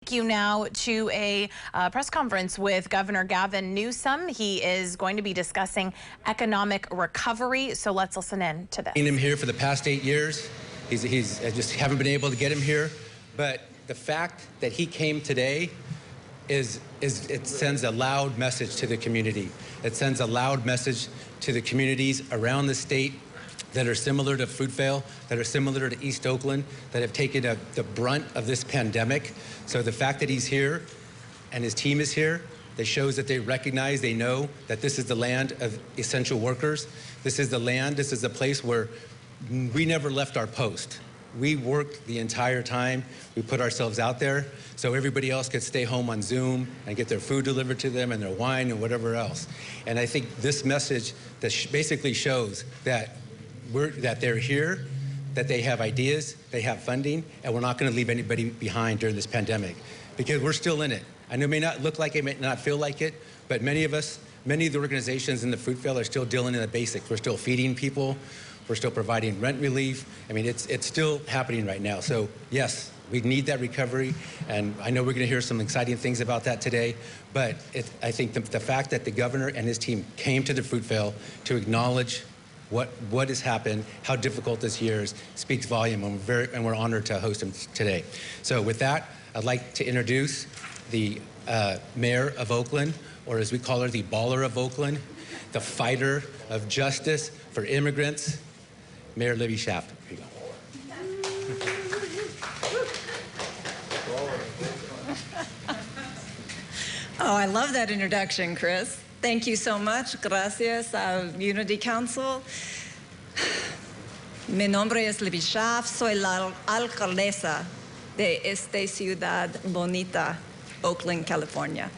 Take you now to a press conference with Governor Gavin Newsom. He is going to be discussing economic recovery. So let's listen in to this. Seen him here for the past 8 years. I just haven't been able to get him here. But the fact that he came today it sends a loud message to the community. It sends a loud message to the communities around the state that are similar to Fruitvale, that are similar to East Oakland, that have taken the brunt of this pandemic. So the fact that he's here and his team is here, that shows that they recognize, they know that this is the land of essential workers. This is the land, this is the place where we never left our post. We worked the entire time. We put ourselves out there so everybody else could stay home on Zoom and get their food delivered to them and their wine and whatever else. And I think this message that basically shows that they're here, that they have ideas, they have funding, and we're not going to leave anybody behind during this pandemic because we're still in it. I know it may not look like it, may not feel like it, but many of the organizations in the Fruitvale are still dealing in the basics. We're still feeding people. We're still providing rent relief. I mean, it's still happening right now. So yes, we need that recovery, and I know we're going to hear some exciting things about that today, but I think the fact that the governor and his team came to the Fruitvale to acknowledge what has happened, how difficult this year is, speaks volume, and we're honored to host him today. So with that, I'd like to introduce the mayor of Oakland, or as we call her, the baller of Oakland, the fighter of justice for immigrants, Mayor Libby Schaaf. Here you go. Oh, I love that introduction, Chris. Thank you so much. Gracias al Unity Council. Mi nombre es Libby Schaaf. Soy la alcaldesa de esta ciudad bonita, Oakland, California.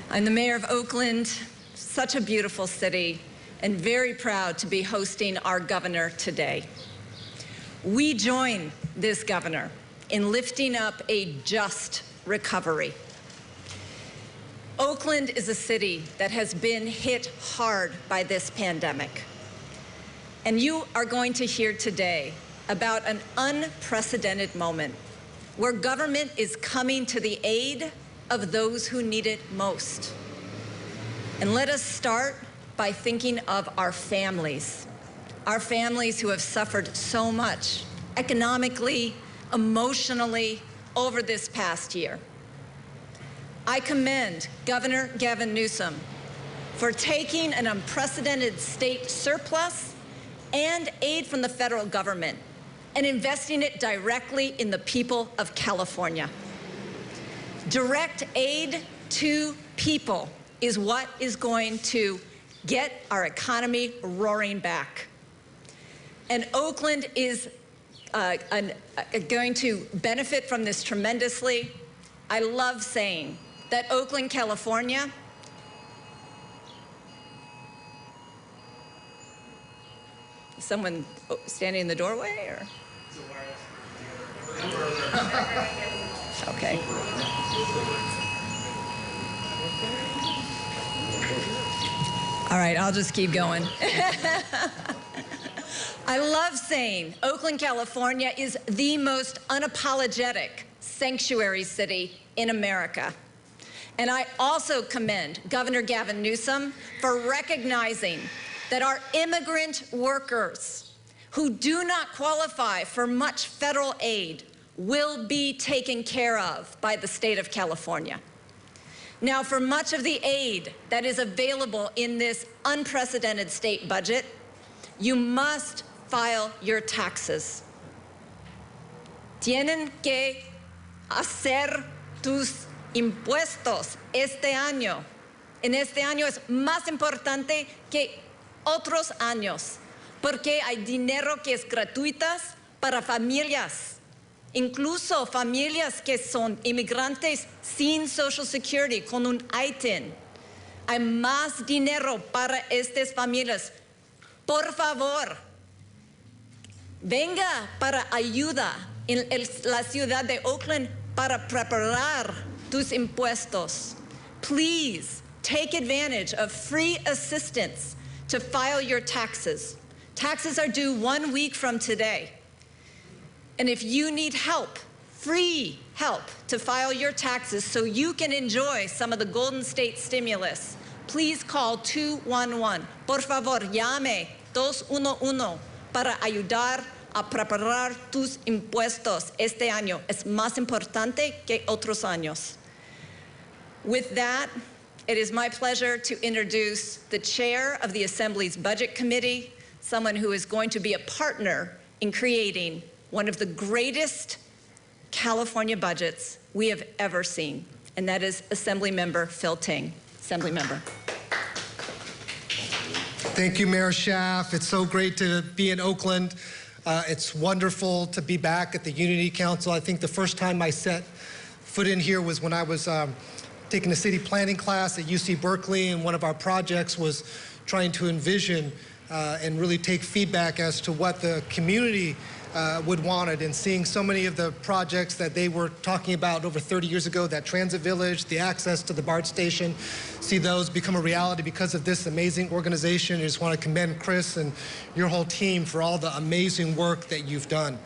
I'm the mayor of Oakland, such a beautiful city, and very proud to be hosting our governor today. We join this governor in lifting up a just recovery. Oakland is a city that has been hit hard by this pandemic. And you are going to hear today about an unprecedented moment where government is coming to the aid of those who need it most. And let us start by thinking of our families who have suffered so much economically, emotionally over this past year. I commend Governor Gavin Newsom for taking an unprecedented state surplus and aid from the federal government and investing it directly in the people of California. Direct aid to people is what is going to get our economy roaring back. And Oakland is going to benefit from this tremendously. I love saying that Oakland, California, is someone standing in the doorway, or? Okay. All right, I'll just keep going. I love saying Oakland, California is the most unapologetic sanctuary city in America. And I also commend Governor Gavin Newsom for recognizing that our immigrant workers who do not qualify for much federal aid will be taken care of by the state of California. Now, for much of the aid that is available in this unprecedented state budget, you must file your taxes. Tienen que hacer tus impuestos este año. En este año es más importante que otros años, porque hay dinero que es gratuitas para familias, incluso familias que son inmigrantes sin Social Security, con un ITIN. Hay más dinero para estas familias. Por favor, venga para ayuda en la ciudad de Oakland para preparar tus impuestos. Please take advantage of free assistance to file your taxes. Taxes are due 1 week from today. And if you need help, free help to file your taxes so you can enjoy some of the Golden State stimulus, please call 211. Por favor, llame 211 para ayudar a preparar tus impuestos este año. Es más importante que otros años. With that, it is my pleasure to introduce the chair of the Assembly's Budget Committee, someone who is going to be a partner in creating one of the greatest California budgets we have ever seen, and that is Assemblymember Phil Ting. Assemblymember. Thank you, Mayor Schaaf. It's so great to be in Oakland. It's wonderful to be back at the Unity Council. I think the first time I set foot in here was when I was taking a city planning class at UC Berkeley, and one of our projects was trying to envision and really take feedback as to what the community would want it, and seeing so many of the projects that they were talking about over 30 years ago, that transit village, the access to the BART station, see those become a reality because of this amazing organization. I just want to commend Chris and your whole team for all the amazing work that you've done.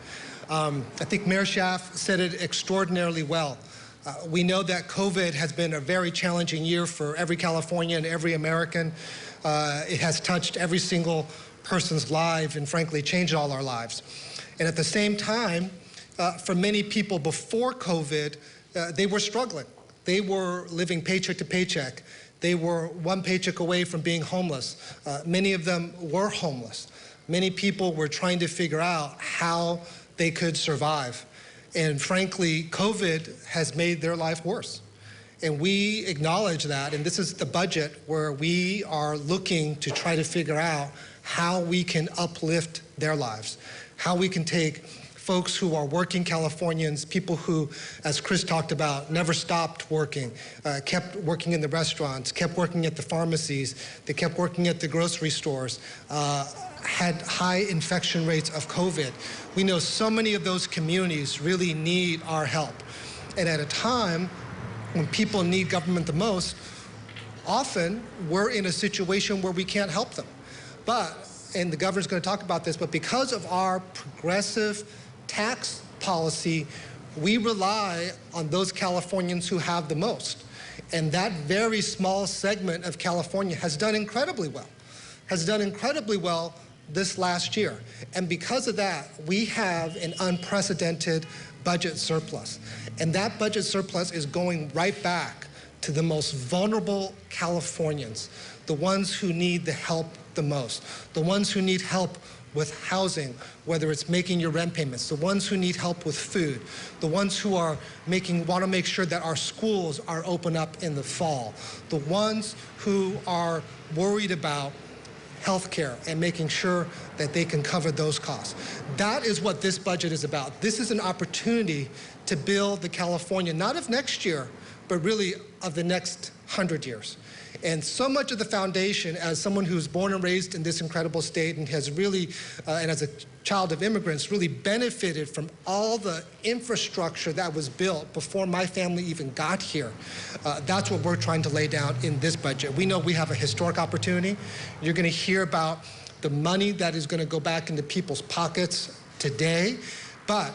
I think Mayor Schaaf said it extraordinarily well. We know that COVID has been a very challenging year for every Californian, every American. It has touched every single person's life and frankly changed all our lives. And at the same time, for many people before COVID, they were struggling. They were living paycheck to paycheck. They were one paycheck away from being homeless. Many of them were homeless. Many people were trying to figure out how they could survive. And frankly, COVID has made their life worse. And we acknowledge that, and this is the budget where we are looking to try to figure out how we can uplift their lives, how we can take folks who are working Californians, people who, as Chris talked about, never stopped working, kept working in the restaurants, kept working at the pharmacies, they kept working at the grocery stores, had high infection rates of COVID. We know so many of those communities really need our help. And at a time when people need government the most, often we're in a situation where we can't help them. But, and the governor's going to talk about this, but because of our progressive tax policy, we rely on those Californians who have the most. And that very small segment of California has done incredibly well this last year. And because of that, we have an unprecedented budget surplus. And that budget surplus is going right back to the most vulnerable Californians, the ones who need the help the most, the ones who need help with housing, whether it's making your rent payments, the ones who need help with food, the ones who are want to make sure that our schools are open up in the fall, the ones who are worried about healthcare and making sure that they can cover those costs. That is what this budget is about. This is an opportunity to build the California, not of next year, but really of the next 100 years. And so much of the foundation, as someone who's born and raised in this incredible state and has really, and as a child of immigrants, really benefited from all the infrastructure that was built before my family even got here. That's what we're trying to lay down in this budget. We know we have a historic opportunity. You're going to hear about the money that is going to go back into people's pockets today, but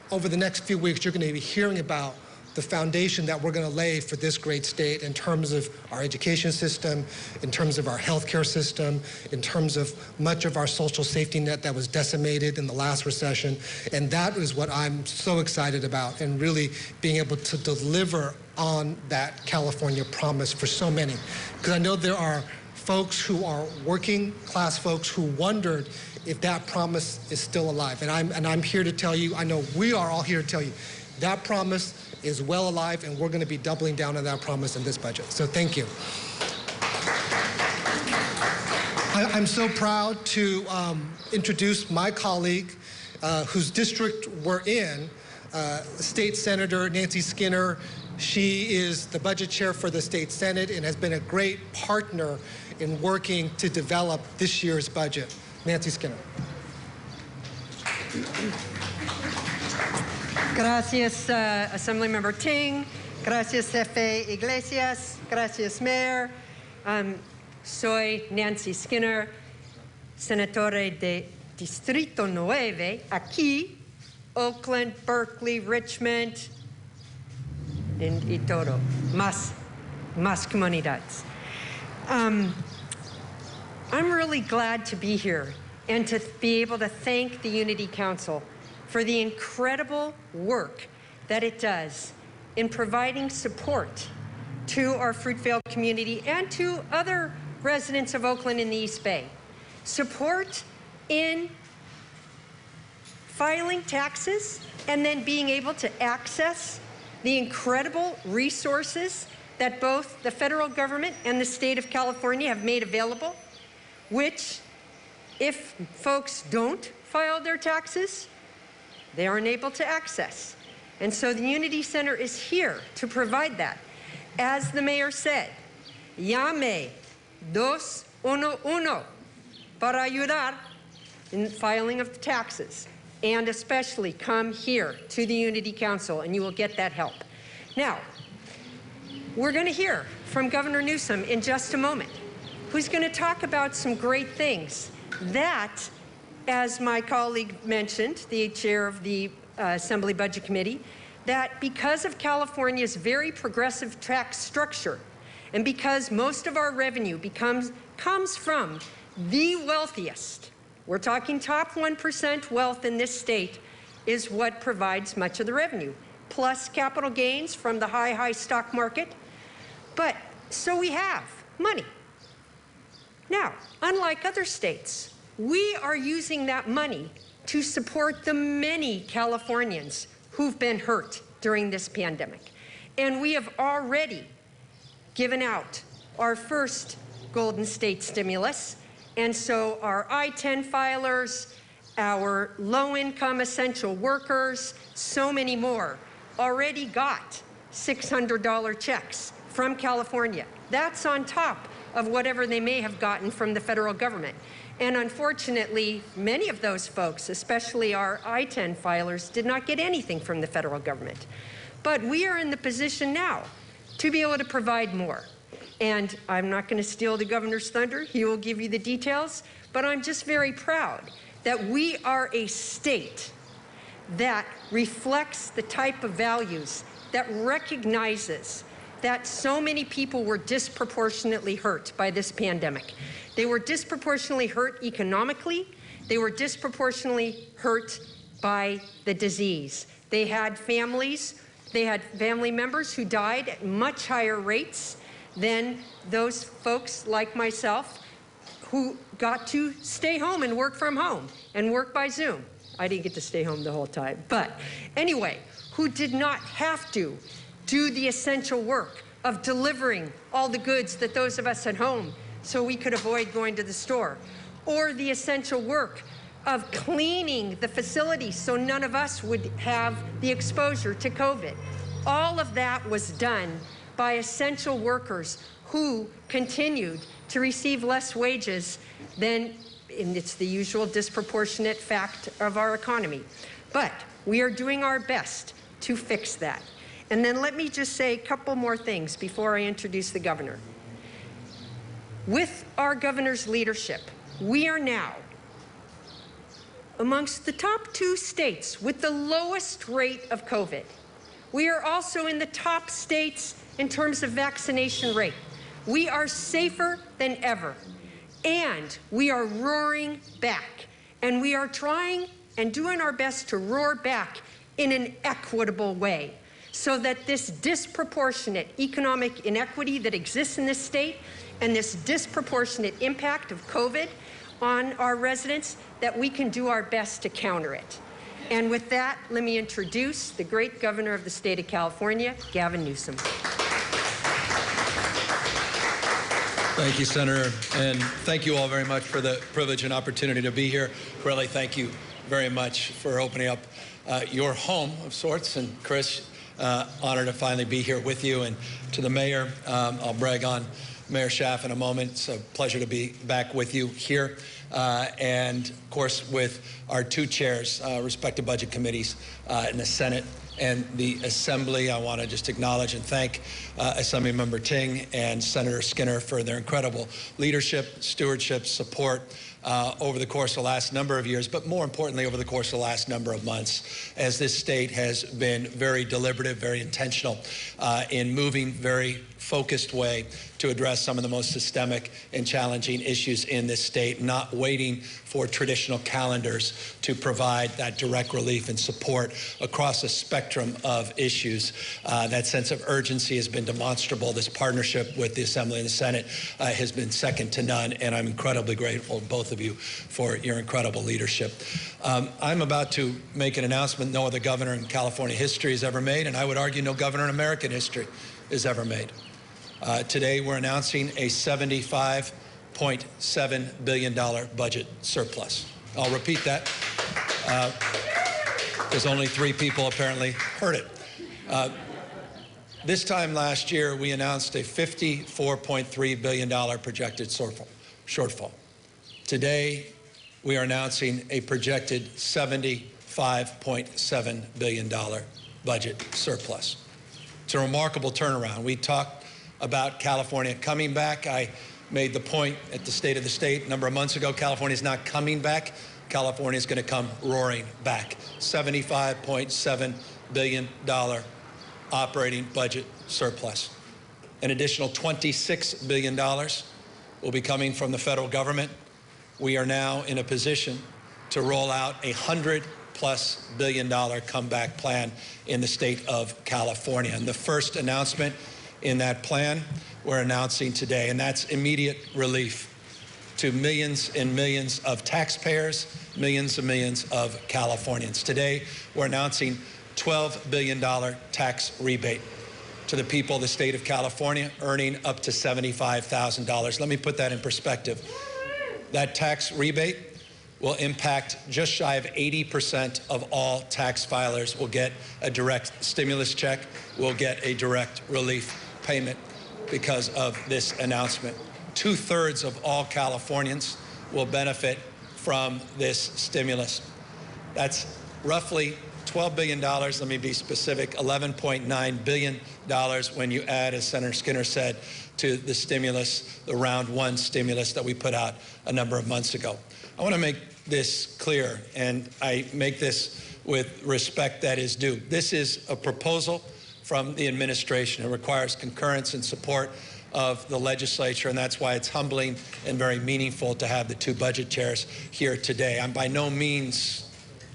over the next few weeks, you're going to be hearing about the foundation that we're going to lay for this great state in terms of our education system, in terms of our healthcare system, in terms of much of our social safety net that was decimated in the last recession. And that is what I'm so excited about, and really being able to deliver on that California promise for so many. Because I know there are folks who are working class folks who wondered if that promise is still alive. And I'm here to tell you, I know we are all here to tell you, that promise is well alive, and we're going to be doubling down on that promise in this budget. So thank you. I'm so proud to introduce my colleague whose district we're in, State Senator Nancy Skinner. She is the budget chair for the State Senate and has been a great partner in working to develop this year's budget. Nancy Skinner. Gracias, Assemblymember Ting. Gracias, Jefe Iglesias. Gracias, Mayor. Soy Nancy Skinner, senadora de Distrito 9, aquí, Oakland, Berkeley, Richmond, y todo. Más comunidades. I'm really glad to be here and to be able to thank the Unity Council for the incredible work that it does in providing support to our Fruitvale community and to other residents of Oakland in the East Bay. Support in filing taxes and then being able to access the incredible resources that both the federal government and the state of California have made available, which, if folks don't file their taxes, they aren't able to access. And so the Unity Center is here to provide that. As the mayor said, llame 211 para ayudar in filing of the taxes, and especially come here to the Unity Council and you will get that help. Now, we're going to hear from Governor Newsom in just a moment, who's going to talk about some great things that, as my colleague mentioned, the chair of the Assembly Budget Committee, that because of California's very progressive tax structure and because most of our revenue comes from the wealthiest, we're talking top 1% wealth in this state, is what provides much of the revenue, plus capital gains from the high stock market. But so we have money. Now, unlike other states, we are using that money to support the many Californians who've been hurt during this pandemic. And we have already given out our first Golden State stimulus. And so our I-10 filers, our low-income essential workers, so many more, already got $600 checks from California. That's on top of whatever they may have gotten from the federal government. And unfortunately, many of those folks, especially our I-10 filers, did not get anything from the federal government. But we are in the position now to be able to provide more. And I'm not going to steal the governor's thunder. He will give you the details. But I'm just very proud that we are a state that reflects the type of values that recognizes that so many people were disproportionately hurt by this pandemic. They were disproportionately hurt economically. They were disproportionately hurt by the disease. They had families, they had family members who died at much higher rates than those folks like myself who got to stay home and work from home and work by Zoom. I didn't get to stay home the whole time, but anyway, who did not have to do the essential work of delivering all the goods that those of us at home so we could avoid going to the store, or the essential work of cleaning the facilities so none of us would have the exposure to COVID. All of that was done by essential workers who continued to receive less wages than, and it's the usual disproportionate fact of our economy. But we are doing our best to fix that. And then let me just say a couple more things before I introduce the governor. With our governor's leadership, we are now amongst the top 2 states with the lowest rate of COVID. We are also in the top states in terms of vaccination rate. We are safer than ever, and we are roaring back. And we are trying and doing our best to roar back in an equitable way, so that this disproportionate economic inequity that exists in this state and this disproportionate impact of COVID on our residents, that we can do our best to counter it. And with that, let me introduce the great governor of the state of California, Gavin Newsom. Thank you, Senator, and thank you all very much for the privilege and opportunity to be here. Really, thank you very much for opening up your home of sorts. And Chris, honored to finally be here with you. And to the mayor, I'll brag on Mayor Schaaf in a moment. It's a pleasure to be back with you here. And of course, with our 2 chairs, respective budget committees in the Senate and the Assembly. I want to just acknowledge and thank Assemblymember Ting and Senator Skinner for their incredible leadership, stewardship, support, over the course of the last number of years, but more importantly, over the course of the last number of months, as this state has been very deliberative, very intentional in moving very focused way to address some of the most systemic and challenging issues in this state, not waiting for traditional calendars to provide that direct relief and support across a spectrum of issues. That sense of urgency has been demonstrable. This partnership with the Assembly and the Senate has been second to none, and I'm incredibly grateful to both of you for your incredible leadership. I'm about to make an announcement no other governor in California history has ever made, and I would argue no governor in American history has ever made. Today, we're announcing a $75.7 billion budget surplus. I'll repeat that because only 3 people apparently heard it. This time last year, we announced a $54.3 billion projected shortfall. Today, we are announcing a projected $75.7 billion budget surplus. It's a remarkable turnaround. We talked about California coming back. I made the point at the State of the State a number of months ago, California is not coming back. California is going to come roaring back. $75.7 billion operating budget surplus. An additional $26 billion will be coming from the federal government. We are now in a position to roll out a $100+ billion comeback plan in the state of California. And the first announcement in that plan we're announcing today, and that's immediate relief to millions and millions of taxpayers, millions and millions of Californians. Today, we're announcing $12 billion tax rebate to the people of the state of California earning up to $75,000. Let me put that in perspective. That tax rebate will impact just shy of 80% of all tax filers will get a direct stimulus check, will get a direct relief payment because of this announcement. 2/3 of all Californians will benefit from this stimulus. That's roughly $12 billion, let me be specific, $11.9 billion when you add, as Senator Skinner said, to the stimulus, the round 1 stimulus that we put out a number of months ago. I want to make this clear, and I make this with respect that is due. This is a proposal from the administration. It requires concurrence and support of the legislature, and that's why it's humbling and very meaningful to have the 2 budget chairs here today. I'm by no means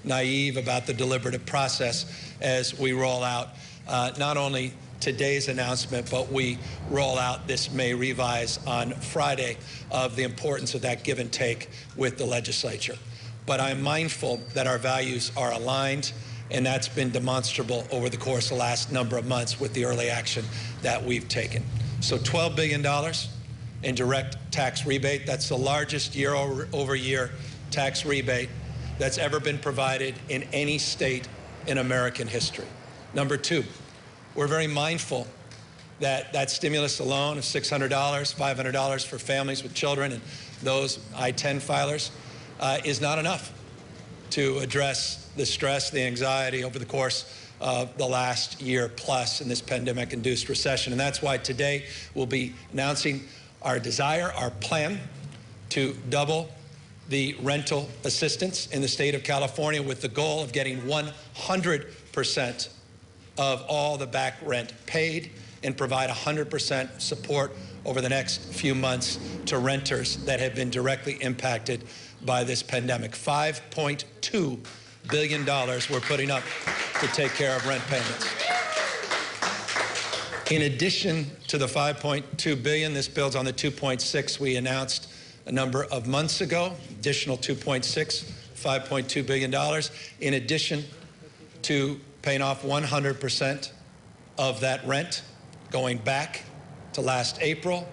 naive about the deliberative process as we roll out not only today's announcement, but we roll out this May revise on Friday of the importance of that give and take with the legislature. But I'm mindful that our values are aligned, and that's been demonstrable over the course of the last number of months with the early action that we've taken. So $12 billion in direct tax rebate. That's the largest year-over-year tax rebate that's ever been provided in any state in American history. Number 2, we're very mindful that that stimulus alone of $600, $500 for families with children and those I-10 filers is not enough to address the stress, the anxiety over the course of the last year plus in this pandemic-induced recession. And that's why today we'll be announcing our desire, our plan to double the rental assistance in the state of California with the goal of getting 100% of all the back rent paid and provide 100% support over the next few months to renters that have been directly impacted by this pandemic. $5.2 billion we're putting up to take care of rent payments. In addition to the $5.2 billion, this builds on the $2.6 we announced a number of months ago, additional $2.6, $5.2 billion, in addition to paying off 100% of that rent going back to last April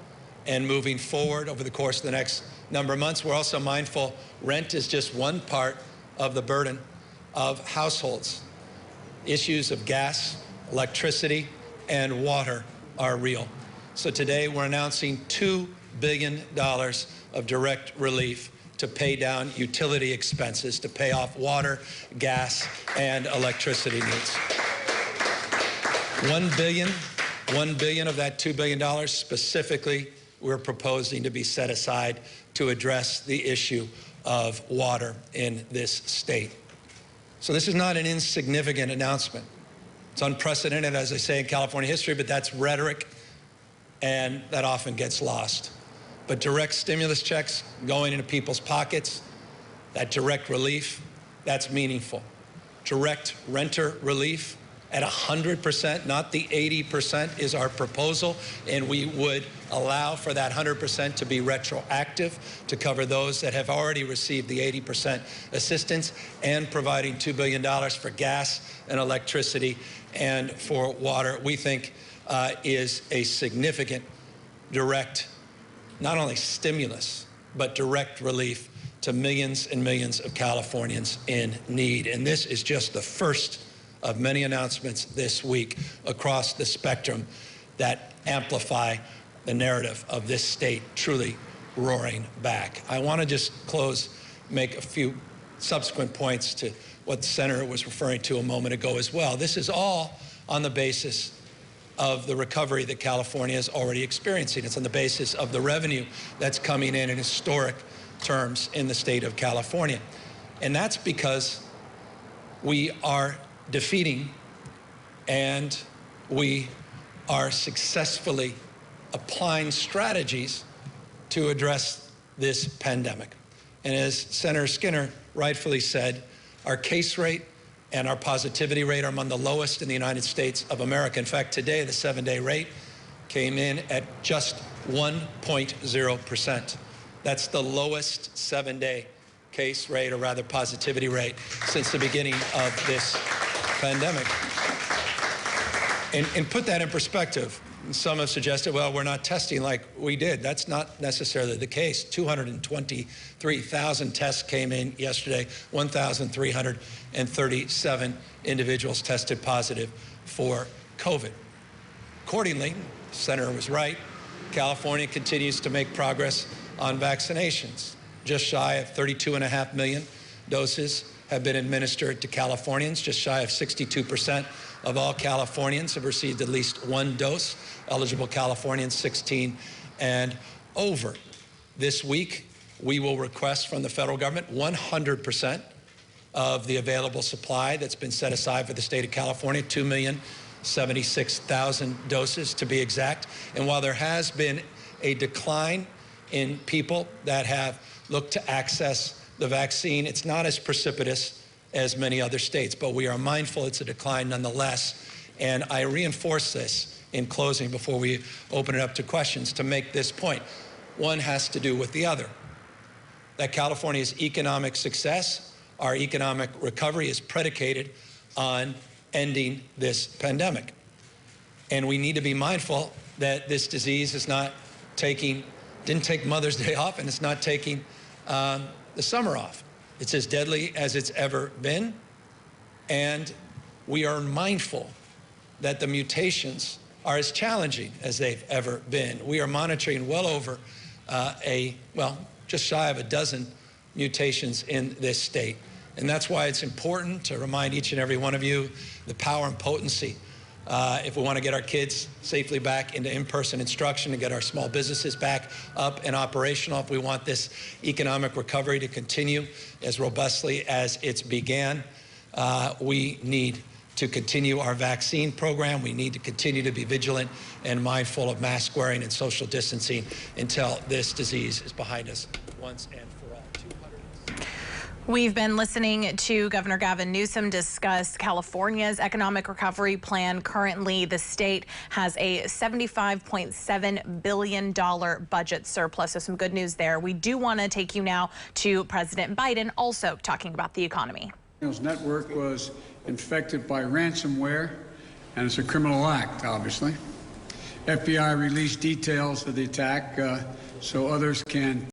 and moving forward over the course of the next number of months. We're also mindful rent is just one part of the burden of households. Issues of gas, electricity, and water are real. So today we're announcing $2 billion of direct relief to pay down utility expenses, to pay off water, gas, and electricity needs. $1 billion of that $2 billion specifically we're proposing to be set aside to address the issue of water in this state. So this is not an insignificant announcement. It's unprecedented, as I say, in California history, but that's rhetoric, and that often gets lost. But direct stimulus checks going into people's pockets, that direct relief, that's meaningful. Direct renter relief at 100%, not the 80% is our proposal, and we would allow for that 100% to be retroactive to cover those that have already received the 80% assistance, and providing $2 billion for gas and electricity and for water, we think is a significant direct, not only stimulus, but direct relief to millions and millions of Californians in need. And this is just the first of many announcements this week across the spectrum that amplify the narrative of this state truly roaring back. I want to just close, make a few subsequent points to what the Senator was referring to a moment ago as well. This is all on the basis of the recovery that California is already experiencing. It's on the basis of the revenue that's coming in historic terms in the state of California. And that's because we are defeating and we are successfully applying strategies to address this pandemic. And as Senator Skinner rightfully said, our case rate and our positivity rate are among the lowest in the United States of America. In fact, today the 7-day rate came in at just 1.0%. That's the lowest 7-day case rate, or rather positivity rate, since the beginning of this pandemic. And put that in perspective. Some have suggested, well, we're not testing like we did. That's not necessarily the case. 223,000 tests came in yesterday, 1,337 individuals tested positive for COVID. Accordingly, the Senator was right, California continues to make progress on vaccinations. Just shy of 32.5 million doses have been administered to Californians. Just shy of 62% of all Californians have received at least one dose. Eligible Californians 16 and over. This week, we will request from the federal government 100% of the available supply that's been set aside for the state of California, 2,076,000 doses to be exact. And while there has been a decline in people that have looked to access the vaccine, it's not as precipitous as many other states, but we are mindful it's a decline nonetheless. And I reinforce this in closing before we open it up to questions to make this point. One has to do with the other. That California's economic success, our economic recovery, is predicated on ending this pandemic. And we need to be mindful that this disease is not didn't take Mother's Day off, and it's not taking the summer off. It's as deadly as it's ever been, and we are mindful that the mutations are as challenging as they've ever been. We are monitoring well over just shy of a dozen mutations in this state. And that's why it's important to remind each and every one of you the power and potency if we want to get our kids safely back into in-person instruction, to get our small businesses back up and operational, if we want this economic recovery to continue as robustly as it's began, we need to continue our vaccine program. We need to continue to be vigilant and mindful of mask wearing and social distancing until this disease is behind us once and for all. We've been listening to Governor Gavin Newsom discuss California's economic recovery plan. Currently, the state has a $75.7 billion budget surplus, so some good news there. We do want to take you now to President Biden, also talking about the economy. His network was infected by ransomware, and it's a criminal act, obviously. FBI released details of the attack so others can